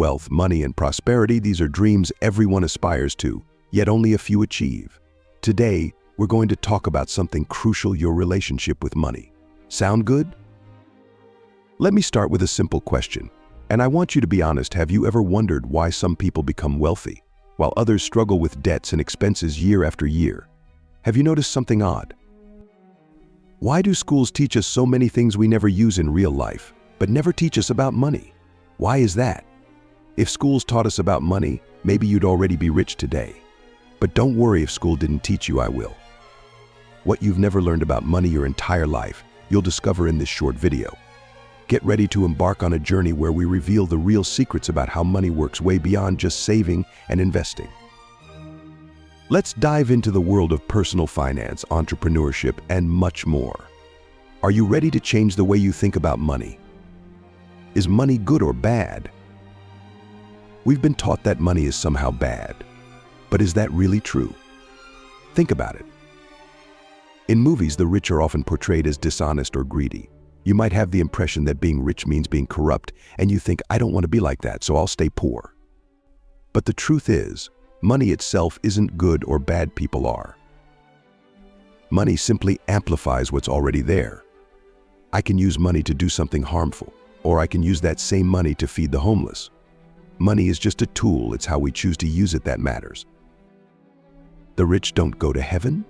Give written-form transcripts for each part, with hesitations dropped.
Wealth, money, and prosperity, these are dreams everyone aspires to, yet only a few achieve. Today, we're going to talk about something crucial: your relationship with money. Sound good? Let me start with a simple question, and I want you to be honest. Have you ever wondered why some people become wealthy, while others struggle with debts and expenses year after year? Have you noticed something odd? Why do schools teach us so many things we never use in real life, but never teach us about money? Why is that? If schools taught us about money, maybe you'd already be rich today. But don't worry if school didn't teach you, I will. What you've never learned about money your entire life, you'll discover in this short video. Get ready to embark on a journey where we reveal the real secrets about how money works way beyond just saving and investing. Let's dive into the world of personal finance, entrepreneurship, and much more. Are you ready to change the way you think about money? Is money good or bad? We've been taught that money is somehow bad. But is that really true? Think about it. In movies, the rich are often portrayed as dishonest or greedy. You might have the impression that being rich means being corrupt, and you think, I don't want to be like that, so I'll stay poor. But the truth is, money itself isn't good or bad. People are. Money simply amplifies what's already there. I can use money to do something harmful, or I can use that same money to feed the homeless. Money is just a tool. It's how we choose to use it that matters. The rich don't go to heaven?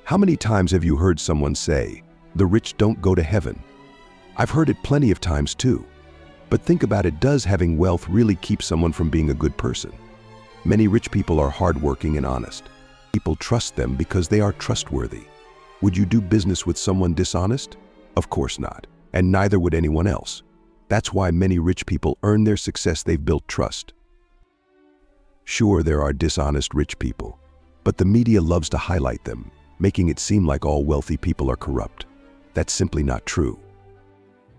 How many times have you heard someone say, the rich don't go to heaven? I've heard it plenty of times too. But think about it, does having wealth really keep someone from being a good person? Many rich people are hardworking and honest. People trust them because they are trustworthy. Would you do business with someone dishonest? Of course not, and neither would anyone else. That's why many rich people earn their success. They've built trust. Sure, there are dishonest rich people, but the media loves to highlight them, making it seem like all wealthy people are corrupt. That's simply not true.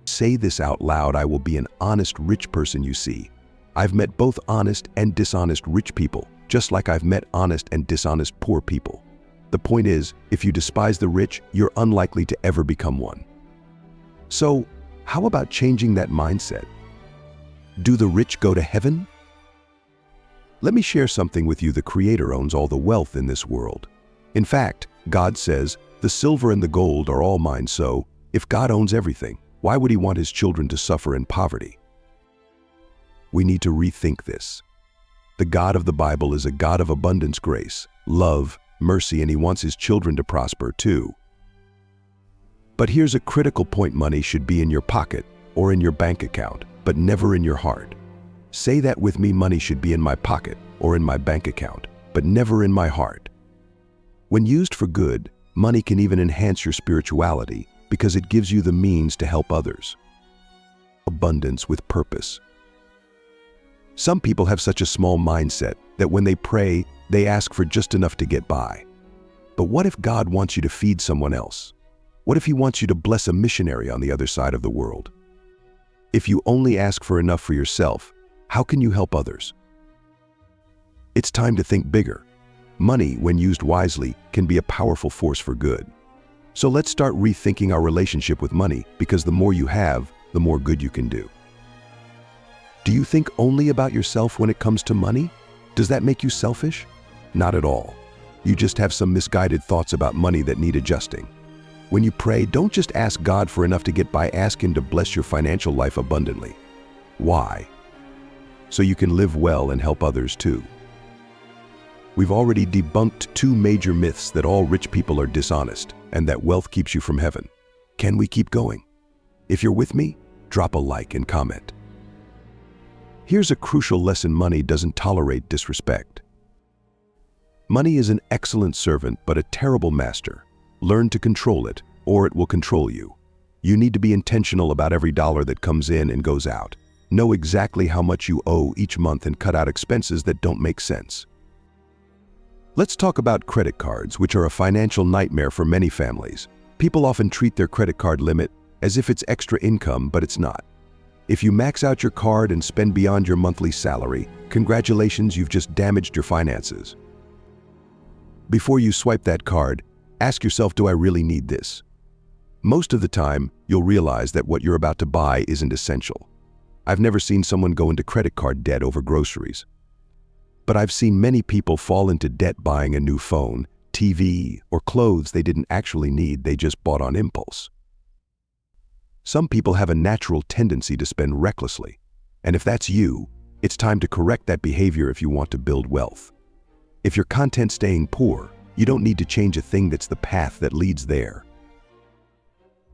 Say this out loud: I will be an honest rich person. You see, I've met both honest and dishonest rich people, just like I've met honest and dishonest poor people. The point is, if you despise the rich, you're unlikely to ever become one. So, how about changing that mindset? Do the rich go to heaven? Let me share something with you. The Creator owns all the wealth in this world. In fact, God says, the silver and the gold are all mine. So, if God owns everything, why would He want His children to suffer in poverty? We need to rethink this. The God of the Bible is a God of abundance, grace, love, mercy, and He wants His children to prosper too. But here's a critical point: money should be in your pocket or in your bank account, but never in your heart. Say that with me: money should be in my pocket or in my bank account, but never in my heart. When used for good, money can even enhance your spirituality because it gives you the means to help others. Abundance with purpose. Some people have such a small mindset that when they pray, they ask for just enough to get by. But what if God wants you to feed someone else? What if He wants you to bless a missionary on the other side of the world? If you only ask for enough for yourself, how can you help others? It's time to think bigger. Money, when used wisely, can be a powerful force for good. So let's start rethinking our relationship with money, because the more you have, the more good you can do. Do you think only about yourself when it comes to money? Does that make you selfish? Not at all. You just have some misguided thoughts about money that need adjusting. When you pray, don't just ask God for enough to get by. Ask Him to bless your financial life abundantly. Why? So you can live well and help others too. We've already debunked 2 major myths: that all rich people are dishonest and that wealth keeps you from heaven. Can we keep going? If you're with me, drop a like and comment. Here's a crucial lesson: money doesn't tolerate disrespect. Money is an excellent servant but a terrible master. Learn to control it, or it will control you. You need to be intentional about every dollar that comes in and goes out. Know exactly how much you owe each month and cut out expenses that don't make sense. Let's talk about credit cards, which are a financial nightmare for many families. People often treat their credit card limit as if it's extra income, but it's not. If you max out your card and spend beyond your monthly salary, congratulations, you've just damaged your finances. Before you swipe that card, ask yourself, do I really need this? Most of the time, you'll realize that what you're about to buy isn't essential. I've never seen someone go into credit card debt over groceries. But I've seen many people fall into debt buying a new phone, TV, or clothes they didn't actually need, they just bought on impulse. Some people have a natural tendency to spend recklessly, and if that's you, it's time to correct that behavior if you want to build wealth. If you're content staying poor, you don't need to change a thing, that's the path that leads there.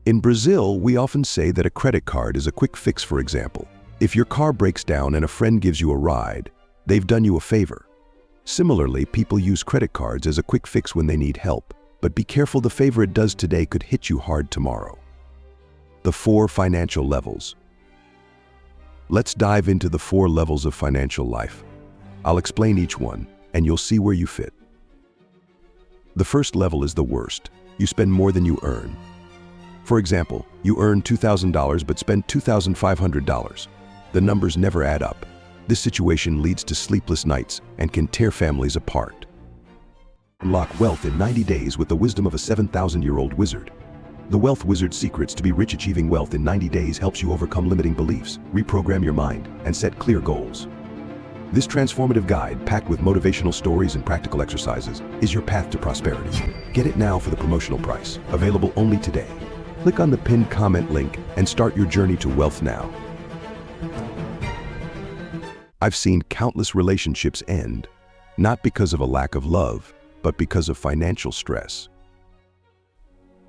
In Brazil, we often say that a credit card is a quick fix. For example, if your car breaks down and a friend gives you a ride, they've done you a favor. Similarly, people use credit cards as a quick fix when they need help, but be careful, the favor it does today could hit you hard tomorrow. The 4 financial levels. Let's dive into the 4 levels of financial life. I'll explain each one, and you'll see where you fit. The first level is the worst. You spend more than you earn. For example, you earn $2,000 but spend $2,500. The numbers never add up. This situation leads to sleepless nights and can tear families apart. Unlock wealth in 90 days with the wisdom of a 7,000-year-old wizard. The Wealth Wizard's Secrets to be Rich. Achieving wealth in 90 days helps you overcome limiting beliefs, reprogram your mind, and set clear goals. This transformative guide, packed with motivational stories and practical exercises, is your path to prosperity. Get it now for the promotional price, available only today. Click on the pinned comment link and start your journey to wealth now. I've seen countless relationships end, not because of a lack of love, but because of financial stress.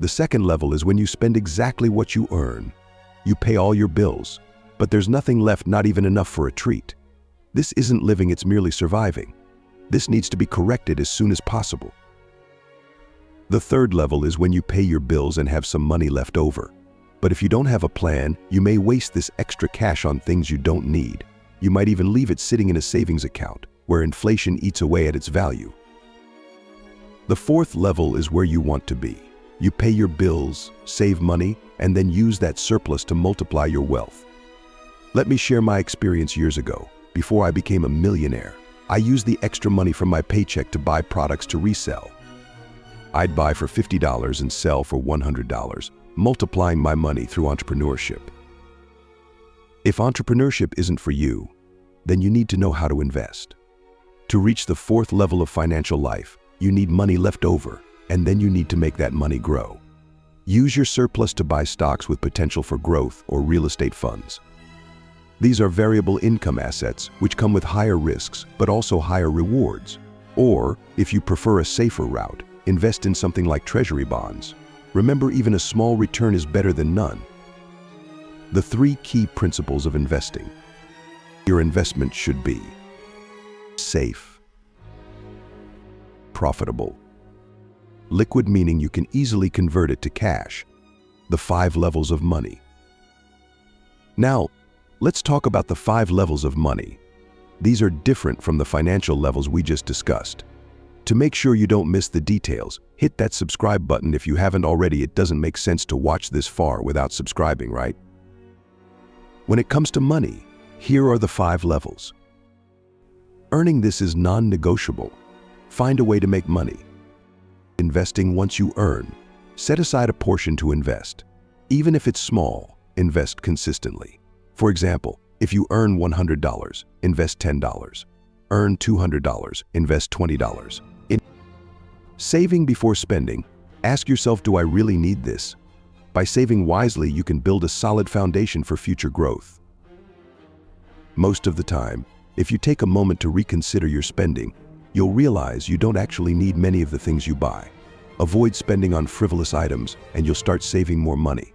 The second level is when you spend exactly what you earn. You pay all your bills, but there's nothing left, not even enough for a treat. This isn't living, it's merely surviving. This needs to be corrected as soon as possible. The third level is when you pay your bills and have some money left over. But if you don't have a plan, you may waste this extra cash on things you don't need. You might even leave it sitting in a savings account, where inflation eats away at its value. The fourth level is where you want to be. You pay your bills, save money, and then use that surplus to multiply your wealth. Let me share my experience years ago. Before I became a millionaire, I used the extra money from my paycheck to buy products to resell. I'd buy for $50 and sell for $100, multiplying my money through entrepreneurship. If entrepreneurship isn't for you, then you need to know how to invest. To reach the fourth level of financial life, you need money left over, and then you need to make that money grow. Use your surplus to buy stocks with potential for growth or real estate funds. These are variable income assets which come with higher risks but also higher rewards. Or, if you prefer a safer route, invest in something like treasury bonds. Remember, even a small return is better than none. The 3 key principles of investing. Your investment should be safe, profitable, liquid, meaning you can easily convert it to cash. The 5 levels of money. Now, let's talk about the 5 levels of money. These are different from the financial levels we just discussed. To make sure you don't miss the details, hit that subscribe button if you haven't already. It doesn't make sense to watch this far without subscribing, right? When it comes to money, here are the 5 levels. Earning this is non-negotiable. Find a way to make money. Investing once you earn. Set aside a portion to invest. Even if it's small, invest consistently. For example, if you earn $100, invest $10. Earn $200, invest $20. Saving before spending. Ask yourself, do I really need this? By saving wisely, you can build a solid foundation for future growth. Most of the time, if you take a moment to reconsider your spending, you'll realize you don't actually need many of the things you buy. Avoid spending on frivolous items, and you'll start saving more money.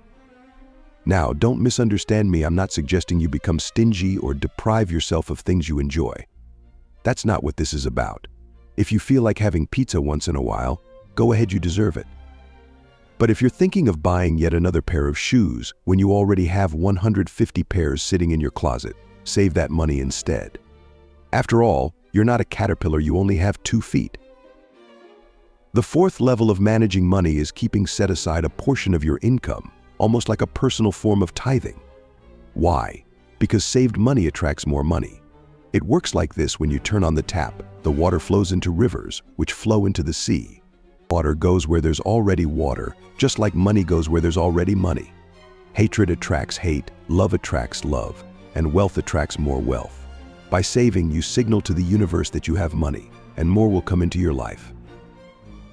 Now, don't misunderstand me. I'm not suggesting you become stingy or deprive yourself of things you enjoy. That's not what this is about. If you feel like having pizza once in a while, go ahead, you deserve it. But if you're thinking of buying yet another pair of shoes when you already have 150 pairs sitting in your closet, save that money instead. After all, you're not a caterpillar, you only have 2 feet. The 4th level of managing money is keeping set aside a portion of your income, almost like a personal form of tithing. Why? Because saved money attracts more money. It works like this: when you turn on the tap, the water flows into rivers, which flow into the sea. Water goes where there's already water, just like money goes where there's already money. Hatred attracts hate, love attracts love. and wealth attracts more wealth. By saving, you signal to the universe that you have money, and more will come into your life.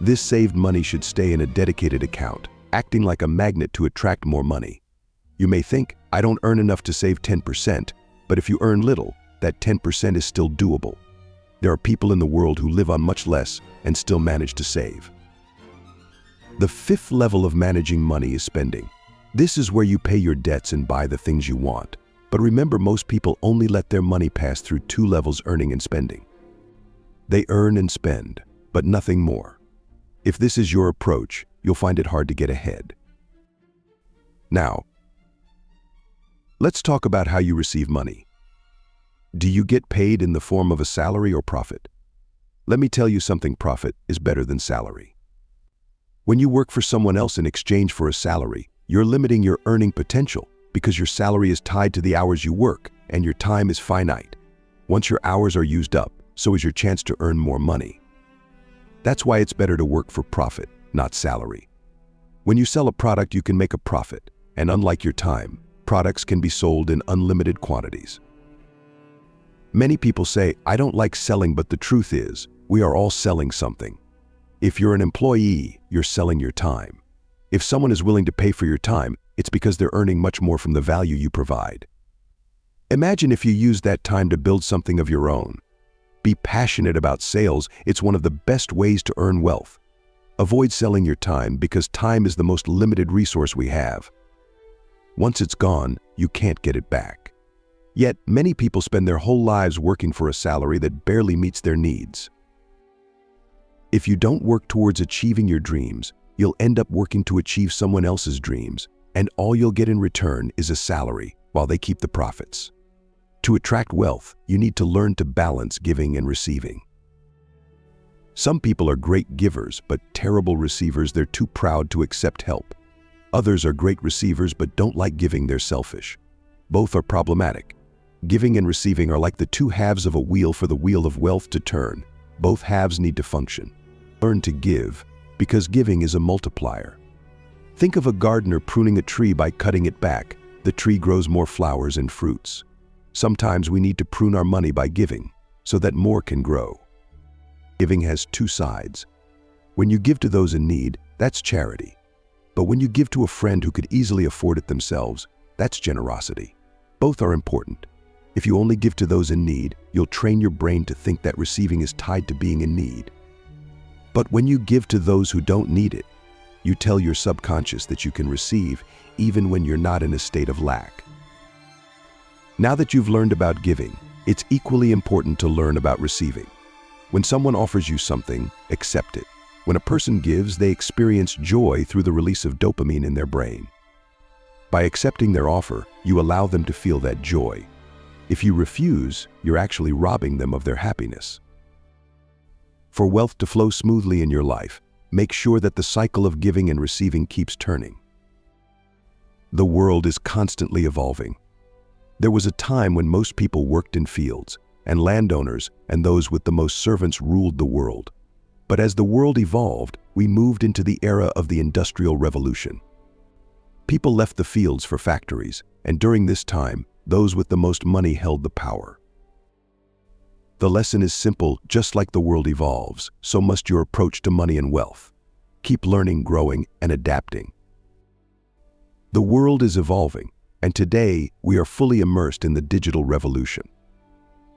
This saved money should stay in a dedicated account, acting like a magnet to attract more money. You may think, I don't earn enough to save 10%, but if you earn little, that 10% is still doable. There are people in the world who live on much less and still manage to save. The fifth level of managing money is spending. This is where you pay your debts and buy the things you want. But remember, most people only let their money pass through two levels: earning and spending. They earn and spend, but nothing more. If this is your approach, you'll find it hard to get ahead. Now, let's talk about how you receive money. Do you get paid in the form of a salary or profit? Let me tell you something: profit is better than salary. When you work for someone else in exchange for a salary, you're limiting your earning potential because your salary is tied to the hours you work and your time is finite. Once your hours are used up, so is your chance to earn more money. That's why it's better to work for profit, not salary. When you sell a product, you can make a profit, and unlike your time, products can be sold in unlimited quantities. Many people say, I don't like selling, but the truth is, we are all selling something. If you're an employee, you're selling your time. If someone is willing to pay for your time, it's because they're earning much more from the value you provide. Imagine if you used that time to build something of your own. Be passionate about sales. It's one of the best ways to earn wealth. Avoid selling your time because time is the most limited resource we have. Once it's gone, you can't get it back. Yet, many people spend their whole lives working for a salary that barely meets their needs. If you don't work towards achieving your dreams, you'll end up working to achieve someone else's dreams, and all you'll get in return is a salary while they keep the profits. To attract wealth, you need to learn to balance giving and receiving. Some people are great givers but terrible receivers. They're too proud to accept help. Others are great receivers but don't like giving. They're selfish. Both are problematic. Giving and receiving are like the two halves of a wheel for the wheel of wealth to turn. Both halves need to function. Learn to give, because giving is a multiplier. Think of a gardener pruning a tree. By cutting it back, the tree grows more flowers and fruits. Sometimes we need to prune our money by giving, so that more can grow. Giving has two sides. When you give to those in need, that's charity. But when you give to a friend who could easily afford it themselves, that's generosity. Both are important. If you only give to those in need, you'll train your brain to think that receiving is tied to being in need. But when you give to those who don't need it, you tell your subconscious that you can receive even when you're not in a state of lack. Now that you've learned about giving, it's equally important to learn about receiving. When someone offers you something, accept it. When a person gives, they experience joy through the release of dopamine in their brain. By accepting their offer, you allow them to feel that joy. If you refuse, you're actually robbing them of their happiness. For wealth to flow smoothly in your life, make sure that the cycle of giving and receiving keeps turning. The world is constantly evolving. There was a time when most people worked in fields, and landowners and those with the most servants ruled the world. But as the world evolved, we moved into the era of the Industrial Revolution. People left the fields for factories, and during this time, those with the most money held the power. The lesson is simple: just like the world evolves, so must your approach to money and wealth. Keep learning, growing, and adapting. The world is evolving, and today we are fully immersed in the digital revolution.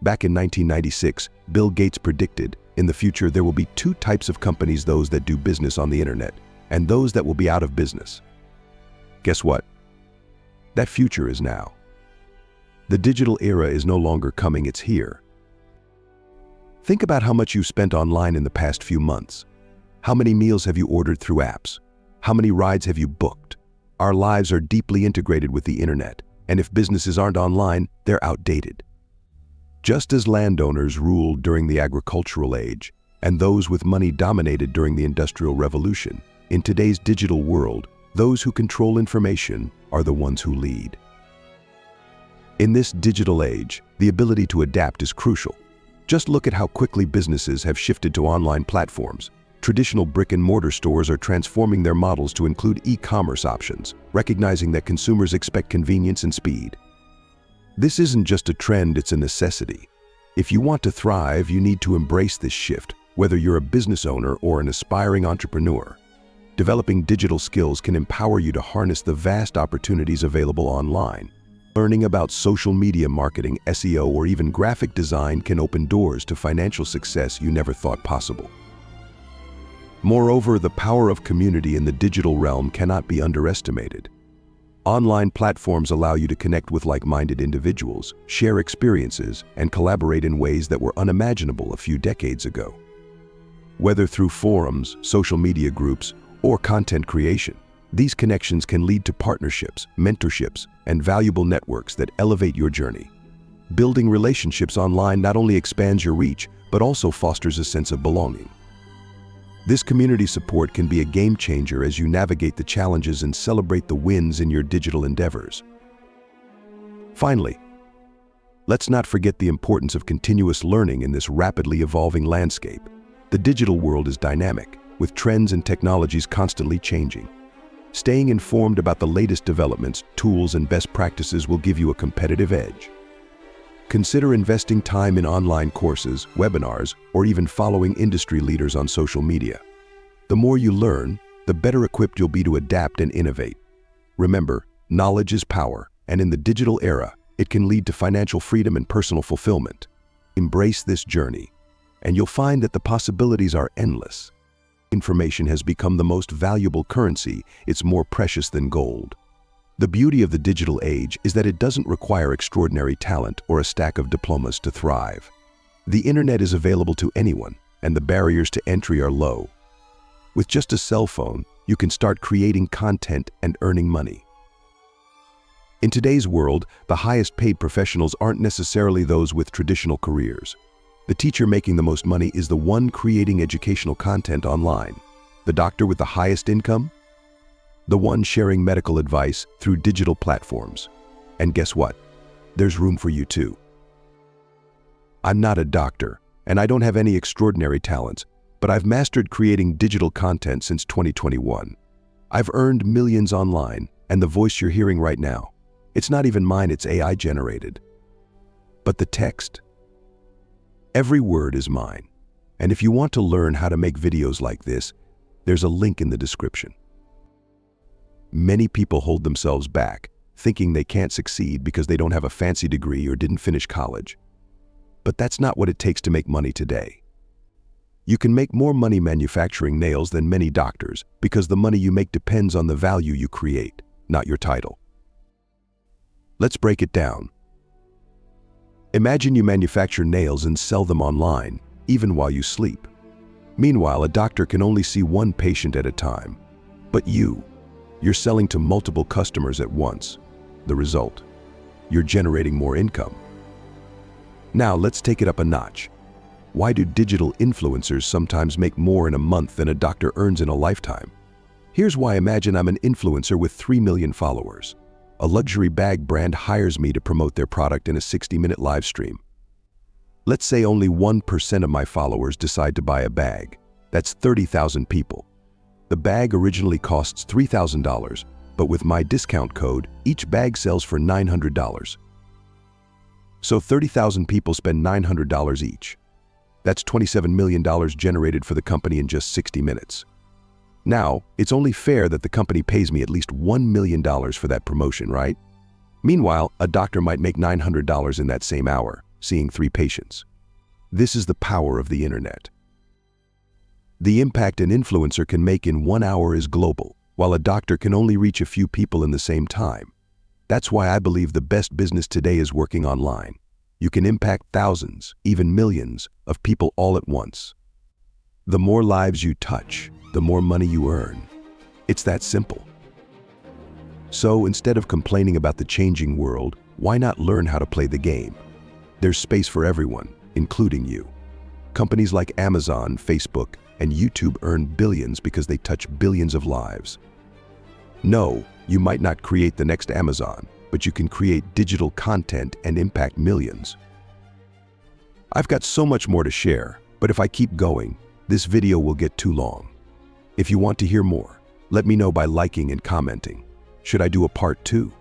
Back in 1996, Bill Gates predicted, in the future there will be two types of companies: those that do business on the internet, and those that will be out of business. Guess what? That future is now. The digital era is no longer coming, it's here. Think about how much you've spent online in the past few months. How many meals have you ordered through apps? How many rides have you booked? Our lives are deeply integrated with the internet, and if businesses aren't online, they're outdated. Just as landowners ruled during the agricultural age, and those with money dominated during the Industrial Revolution, in today's digital world, those who control information are the ones who lead. In this digital age, the ability to adapt is crucial. Just look at how quickly businesses have shifted to online platforms. Traditional brick-and-mortar stores are transforming their models to include e-commerce options, recognizing that consumers expect convenience and speed. This isn't just a trend, it's a necessity. If you want to thrive, you need to embrace this shift, whether you're a business owner or an aspiring entrepreneur. Developing digital skills can empower you to harness the vast opportunities available online. Learning about social media marketing, SEO, or even graphic design can open doors to financial success you never thought possible. Moreover, the power of community in the digital realm cannot be underestimated. Online platforms allow you to connect with like-minded individuals, share experiences, and collaborate in ways that were unimaginable a few decades ago. Whether through forums, social media groups, or content creation, these connections can lead to partnerships, mentorships, and valuable networks that elevate your journey. Building relationships online not only expands your reach, but also fosters a sense of belonging. This community support can be a game changer as you navigate the challenges and celebrate the wins in your digital endeavors. Finally, let's not forget the importance of continuous learning in this rapidly evolving landscape. The digital world is dynamic, with trends and technologies constantly changing. Staying informed about the latest developments, tools, and best practices will give you a competitive edge. Consider investing time in online courses, webinars, or even following industry leaders on social media. The more you learn, the better equipped you'll be to adapt and innovate. Remember, knowledge is power, and in the digital era, it can lead to financial freedom and personal fulfillment. Embrace this journey, and you'll find that the possibilities are endless. Information has become the most valuable currency. It's more precious than gold. The beauty of the digital age is that it doesn't require extraordinary talent or a stack of diplomas to thrive. The internet is available to anyone, and the barriers to entry are low. With just a cell phone, you can start creating content and earning money. In today's world, the highest paid professionals aren't necessarily those with traditional careers. The teacher making the most money is the one creating educational content online. The doctor with the highest income? The one sharing medical advice through digital platforms. And guess what? There's room for you too. I'm not a doctor, and I don't have any extraordinary talents, but I've mastered creating digital content since 2021. I've earned millions online, and the voice you're hearing right now, it's not even mine, it's AI generated. But the text, every word is mine. And if you want to learn how to make videos like this, there's a link in the description. Many people hold themselves back, thinking they can't succeed because they don't have a fancy degree or didn't finish college. But that's not what it takes to make money today. You can make more money manufacturing nails than many doctors because the money you make depends on the value you create, not your title. Let's break it down. Imagine you manufacture nails and sell them online, even while you sleep. Meanwhile, a doctor can only see one patient at a time. But you're selling to multiple customers at once. The result? You're generating more income. Now let's take it up a notch. Why do digital influencers sometimes make more in a month than a doctor earns in a lifetime? Here's why. Imagine I'm an influencer with 3 million followers. A luxury bag brand hires me to promote their product in a 60-minute live stream. Let's say only 1% of my followers decide to buy a bag. That's 30,000 people. The bag originally costs $3,000, but with my discount code, each bag sells for $900. So 30,000 people spend $900 each. That's $27 million generated for the company in just 60 minutes. Now, it's only fair that the company pays me at least $1 million for that promotion, right? Meanwhile, a doctor might make $900 in that same hour, seeing 3 patients. This is the power of the internet. The impact an influencer can make in 1 hour is global, while a doctor can only reach a few people in the same time. That's why I believe the best business today is working online. You can impact thousands, even millions, of people all at once. The more lives you touch, the more money you earn. It's that simple. So instead of complaining about the changing world, why not learn how to play the game? There's space for everyone, including you. Companies like Amazon, Facebook, and YouTube earn billions because they touch billions of lives. No, you might not create the next Amazon, but you can create digital content and impact millions. I've got so much more to share, but if I keep going, this video will get too long. If you want to hear more, let me know by liking and commenting. Should I do a part 2?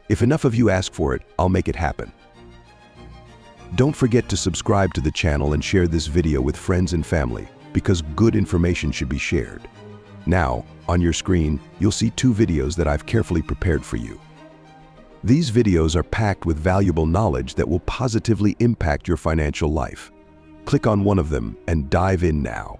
If enough of you ask for it, I'll make it happen. Don't forget to subscribe to the channel and share this video with friends and family, because good information should be shared. Now, on your screen, you'll see 2 videos that I've carefully prepared for you. These videos are packed with valuable knowledge that will positively impact your financial life. Click on one of them and dive in now.